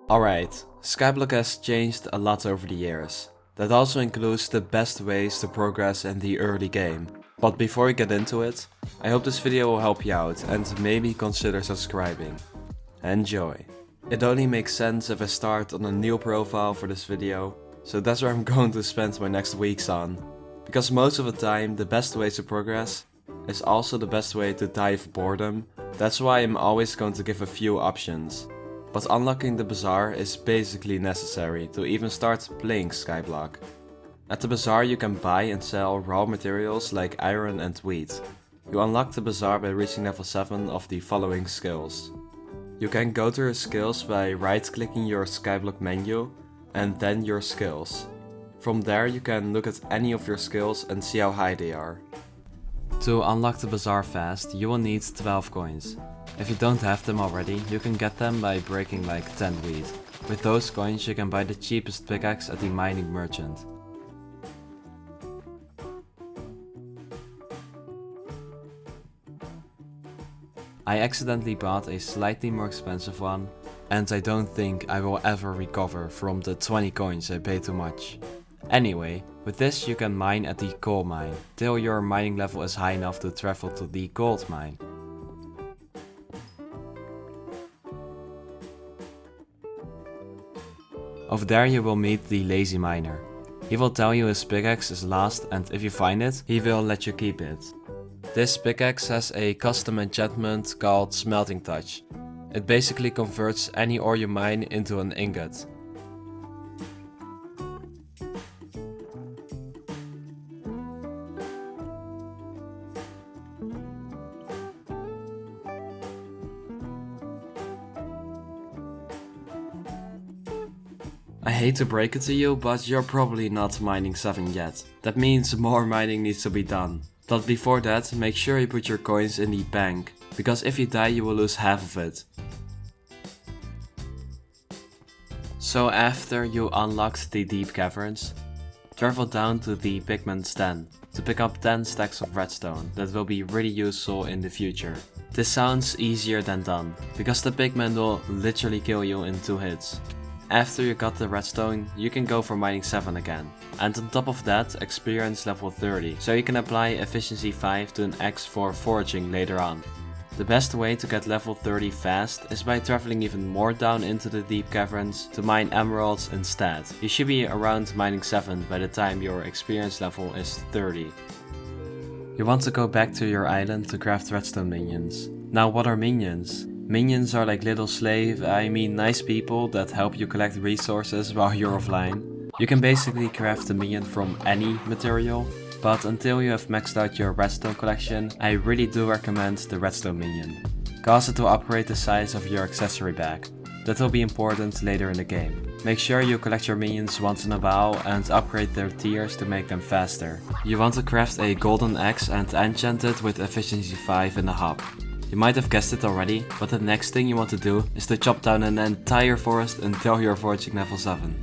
Alright, Skyblock has changed a lot over the years. That also includes the best ways to progress in the early game. But before we get into it, I hope this video will help you out and maybe consider subscribing. Enjoy! It only makes sense if I start on a new profile for this video, so that's where I'm going to spend my next weeks on. Because most of the time the best way to progress is also the best way to die of boredom. That's why I'm always going to give a few options. But unlocking the bazaar is basically necessary to even start playing Skyblock. At the bazaar you can buy and sell raw materials like iron and wheat. You unlock the bazaar by reaching level 7 of the following skills. You can go to your skills by right-clicking your Skyblock menu and then your skills. From there you can look at any of your skills and see how high they are. To unlock the bazaar fast, you will need 12 coins. If you don't have them already, you can get them by breaking like 10 wheat. With those coins you can buy the cheapest pickaxe at the mining merchant. I accidentally bought a slightly more expensive one, and I don't think I will ever recover from the 20 coins I paid too much. Anyway, with this you can mine at the coal mine, till your mining level is high enough to travel to the gold mine. Over there you will meet the lazy miner. He will tell you his pickaxe is lost, and if you find it, he will let you keep it. This pickaxe has a custom enchantment called Smelting Touch. It basically converts any ore you mine into an ingot. I hate to break it to you, but you're probably not mining 7 yet. That means more mining needs to be done. But before that, make sure you put your coins in the bank, because if you die you will lose half of it. So after you unlocked the deep caverns, travel down to the pigment's den to pick up 10 stacks of redstone that will be really useful in the future. This sounds easier than done, because the pigmen will literally kill you in 2 hits. After you got the redstone, you can go for mining 7 again. And on top of that, experience level 30, so you can apply efficiency 5 to an axe for foraging later on. The best way to get level 30 fast is by traveling even more down into the deep caverns to mine emeralds instead. You should be around mining 7 by the time your experience level is 30. You want to go back to your island to craft redstone minions. Now what are minions? Minions are like little nice people that help you collect resources while you're offline. You can basically craft a minion from any material, but until you have maxed out your redstone collection, I really do recommend the redstone minion, cause it will upgrade the size of your accessory bag. That will be important later in the game. Make sure you collect your minions once in a while and upgrade their tiers to make them faster. You want to craft a golden axe and enchant it with efficiency 5 in the hub. You might have guessed it already, but the next thing you want to do is to chop down an entire forest until you're foraging level 7.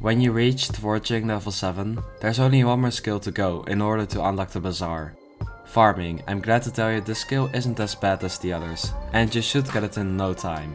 When you reached foraging level 7, there's only one more skill to go in order to unlock the bazaar. Farming. I'm glad to tell you this skill isn't as bad as the others, and you should get it in no time.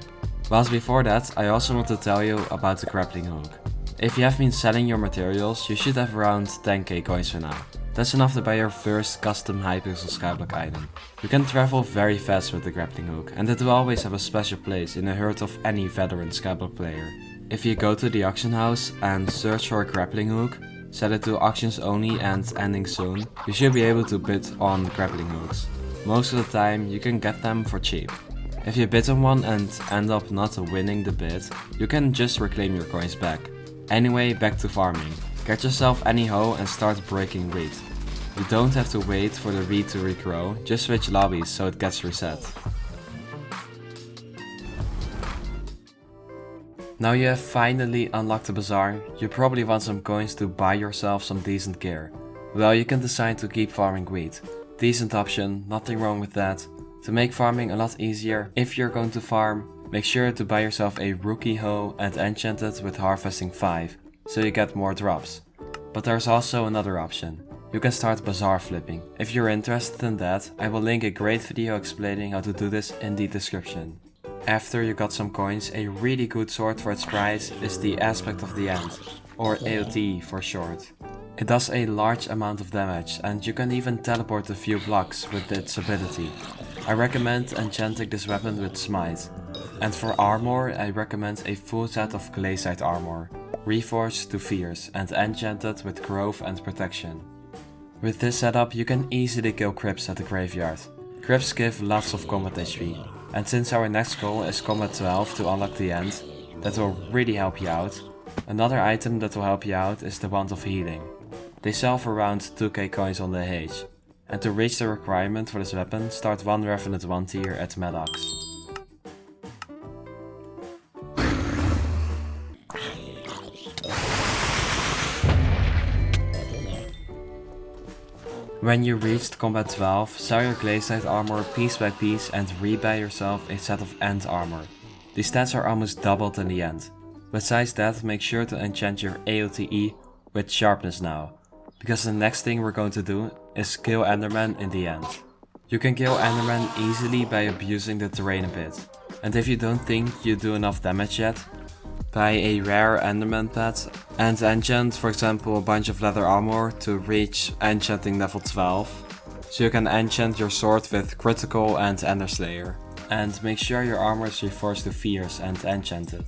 Whilst before that, I also want to tell you about the grappling hook. If you have been selling your materials, you should have around 10k coins for now. That's enough to buy your first custom Hypixel Skyblock item. You can travel very fast with the grappling hook, and it will always have a special place in the heart of any veteran Skyblock player. If you go to the auction house and search for a grappling hook, set it to auctions only and ending soon, you should be able to bid on grappling hooks. Most of the time you can get them for cheap. If you bid on one and end up not winning the bid, you can just reclaim your coins back. Anyway, back to farming. Get yourself any hoe and start breaking wheat. You don't have to wait for the wheat to regrow, just switch lobbies so it gets reset. Now you have finally unlocked the bazaar, you probably want some coins to buy yourself some decent gear. Well, you can decide to keep farming wheat. Decent option, nothing wrong with that. To make farming a lot easier, if you're going to farm, make sure to buy yourself a rookie hoe and enchant it with harvesting 5, so you get more drops. But there's also another option. you can start bazaar flipping. If you're interested in that, I will link a great video explaining how to do this in the description. After you got some coins, a really good sword for its price is the Aspect of the End, or AOT for short. It does a large amount of damage and you can even teleport a few blocks with its ability. I recommend enchanting this weapon with Smite. And for armor, I recommend a full set of glacite armor, reforged to fierce and enchanted with growth and protection. With this setup you can easily kill creeps at the graveyard. Creeps give lots of combat HP, and since our next goal is combat 12 to unlock the end, that will really help you out. Another item that will help you out is the Wand of Healing. They sell for around 2k coins on the H, and to reach the requirement for this weapon, start one Revenant 1 tier at Maddox. When you reached combat 12, sell your glacite armor piece by piece and rebuy yourself a set of end armor. The stats are almost doubled in the end. Besides that, make sure to enchant your AOTE with sharpness now, because the next thing we're going to do is kill Enderman in the end. You can kill Enderman easily by abusing the terrain a bit, and if you don't think you do enough damage yet, buy a rare Enderman pet and enchant, for example, a bunch of leather armor to reach enchanting level 12, so you can enchant your sword with critical and Ender Slayer. And make sure your armor is reforged to fierce and enchanted.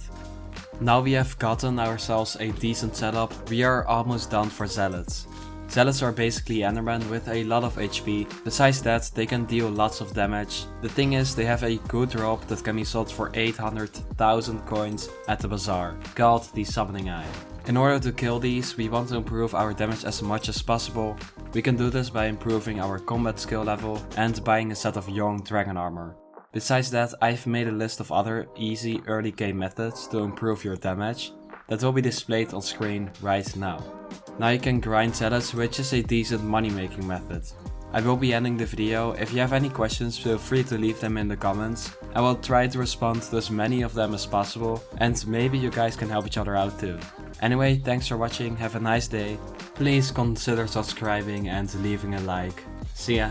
Now we have gotten ourselves a decent setup, we are almost done for Zealots. Zealots are basically Endermen with a lot of HP, besides that they can deal lots of damage. The thing is, they have a good drop that can be sold for 800,000 coins at the bazaar, called the Summoning Eye. In order to kill these, we want to improve our damage as much as possible. We can do this by improving our combat skill level and buying a set of young dragon armor. Besides that, I've made a list of other easy early game methods to improve your damage that will be displayed on screen right now. Now you can grind Zealots, which is a decent money making method. I will be ending the video. If you have any questions, feel free to leave them in the comments. I will try to respond to as many of them as possible, and maybe you guys can help each other out too. Anyway, thanks for watching, have a nice day. Please consider subscribing and leaving a like. See ya!